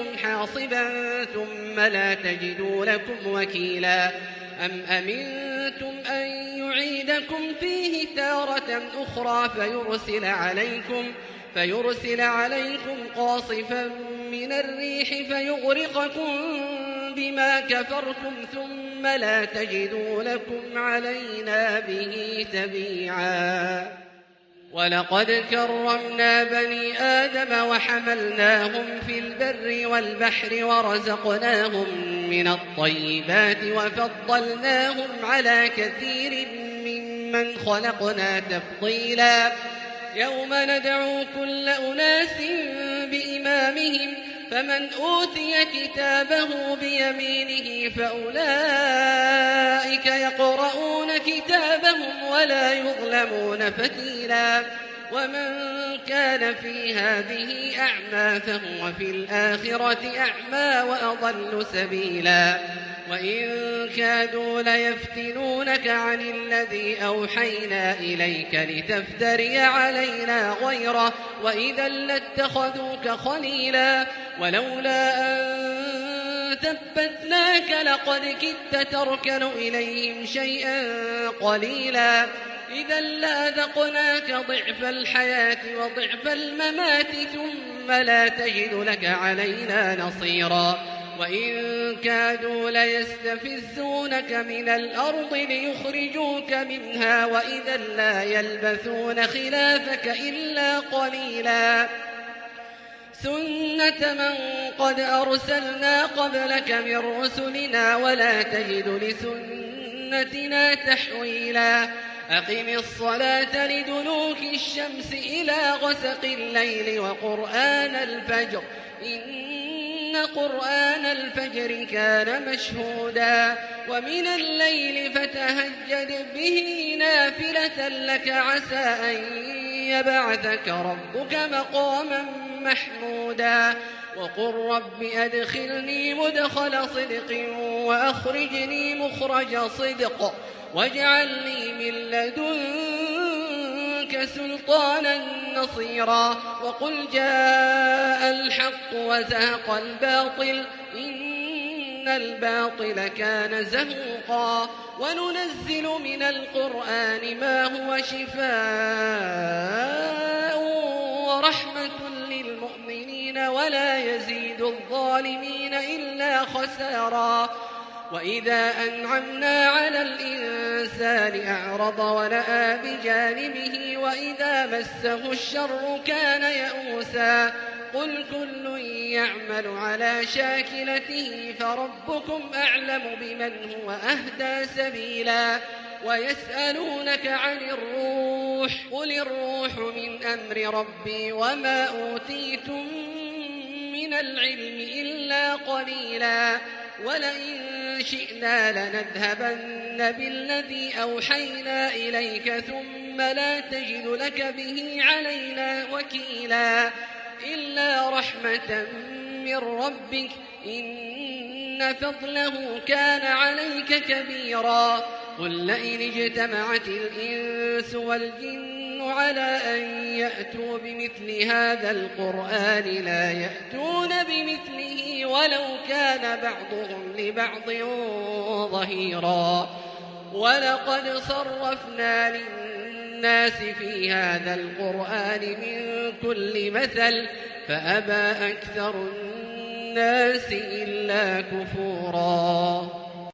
عليكم حاصبا ثم لا تجدوا لكم وكيلا أم أمنتم أن يعيدكم فيه تارة أخرى فيرسل عليكم قاصفا من الريح فيغرقكم بما كفرتم ثم لا تجدوا لكم علينا به تبيعا ولقد كرمنا بني آدم وحملناهم في البر والبحر ورزقناهم من الطيبات وفضلناهم على كثير ممن خلقنا تفضيلا يوم ندعو كل أناس بإمامهم فمن أوتي كتابه بيمينه فأولئك يقرؤون كتابهم ولا يظلمون فتيلا ومن كان في هذه أعمى فهو في الآخرة أعمى وأضل سبيلا وإن كادوا ليفتنونك عن الذي أوحينا إليك لتفتري علينا غيره وإذا لاتخذوك خليلا ولولا أن ثبتناك لقد كدت تركن إليهم شيئا قليلا إذا لأذقناك ضعف الحياة وضعف الممات ثم لا تجد لك علينا نصيرا وإن كادوا ليستفزونك من الأرض ليخرجوك منها وإذا لا يلبثون خلافك إلا قليلا سنة من قد أرسلنا قبلك من رسلنا ولا تجد لسنتنا تحويلا أقم الصلاة لدلوك الشمس إلى غسق الليل وقرآن الفجر إن قرآن الفجر كان مشهودا ومن الليل فتهجد به نافلة لك عسى أن يبعثك ربك مقاما محمودا وقل رب أدخلني مدخل صدق وأخرجني مخرج صدق واجعل لي من لدنك سلطانا نصيرا وقل جاء الحق وزهق الباطل إن الباطل كان زهوقا وننزل من القرآن ما هو شفاء ورحمة للمؤمنين ولا يزيد الظالمين إلا خسارا وإذا أنعمنا على الإنسان أعرض ونأى بجانبه وإذا مسه الشر كان يئوسا قل كل يعمل على شاكلته فربكم أعلم بمن هو أهدى سبيلا ويسألونك عن الروح قل الروح من أمر ربي وما أوتيتم من العلم إلا قليلا ولئن شئنا لنذهبن بالذي أوحينا إليك ثم لا تجد لك به علينا وكيلا إلا رحمة من ربك إن فضله كان عليك كبيرا قل لئن اجتمعت الإنس والجن على أن يأتوا بمثل هذا القرآن لا يأتون بمثله ولو كان بعضهم لبعض ظهيرا ولقد صرفنا للناس في هذا القرآن من كل مثل فأبى أكثر الناس إلا كفورا